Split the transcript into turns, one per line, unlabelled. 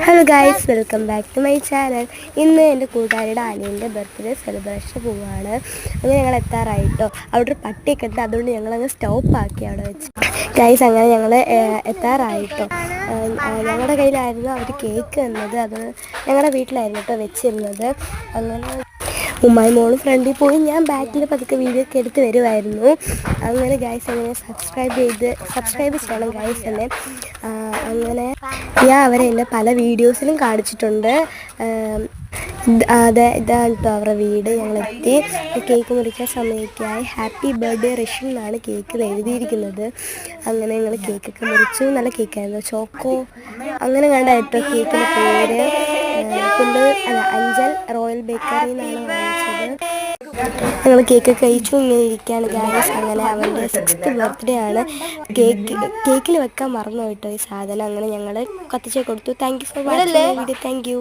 Hello guys, welcome back to my channel. ഇന്ന് എൻ്റെ കൂട്ടുകാരിയുടെ അനിയൻ്റെ ബർത്ത്ഡേ സെലിബ്രേഷൻ പോവുകയാണ്. അങ്ങനെ ഞങ്ങൾ എത്താറായിട്ടോ. അവിടെ ഒരു പട്ടിയൊക്കെ ഉണ്ട്, അതുകൊണ്ട് ഞങ്ങളങ്ങ് സ്റ്റോപ്പാക്കി അവിടെ വെച്ച്. ഗൈസ്, അങ്ങനെ ഞങ്ങൾ എത്താറായിട്ടോ. ഞങ്ങളുടെ കയ്യിലായിരുന്നു അവർ കേക്ക് തന്നത്. അത് ഞങ്ങളുടെ വീട്ടിലായിരുന്നു കേട്ടോ വെച്ചിരുന്നത്. അങ്ങനെ ഉമ്മായി മോള് ഫ്രണ്ടിൽ പോയി, ഞാൻ ബാക്കിൽ പതുക്കെ വീഡിയോ ഒക്കെ എടുത്ത് വരുമായിരുന്നു. അങ്ങനെ ഗൈസ്, അങ്ങനെ സബ്സ്ക്രൈബ് ചെയ്യണം ഗൈസ് എന്നെ. അങ്ങനെ ഞാൻ അവരെ എൻ്റെ പല വീഡിയോസിലും കാണിച്ചിട്ടുണ്ട്. ഇതാണ് കേട്ടോ അവരുടെ വീട്. ഞങ്ങളെത്തി. കേക്ക് മുറിക്കാൻ സമയമൊക്കെയായി. ഹാപ്പി ബർത്ത്ഡേ റിഷൻ എന്നാണ് കേക്കിൽ എഴുതിയിരിക്കുന്നത്. അങ്ങനെ ഞങ്ങൾ കേക്കൊക്കെ മുറിച്ചു. നല്ല കേക്കായിരുന്നു, ചോക്കോ അങ്ങനെ കണ്ടായിട്ടോ കേക്കിൻ്റെ പേര്. അഞ്ചൽ റോയൽ ബേക്കറി എന്നാണ് വാങ്ങിച്ചത്. ഞങ്ങൾ കേക്ക് കഴിച്ചു ഇങ്ങനെ ഇരിക്കുകയാണ് ഗൈസ്. അങ്ങനെ അവൻ്റെ 6th ബർത്ത്ഡേ ആണ്. കേക്കിൽ വെക്കാൻ മറന്നു കേട്ടോ ഈ സാധനം. അങ്ങനെ ഞങ്ങൾ കത്തിച്ച് കൊടുത്തു. Thank you for watching video. Thank you.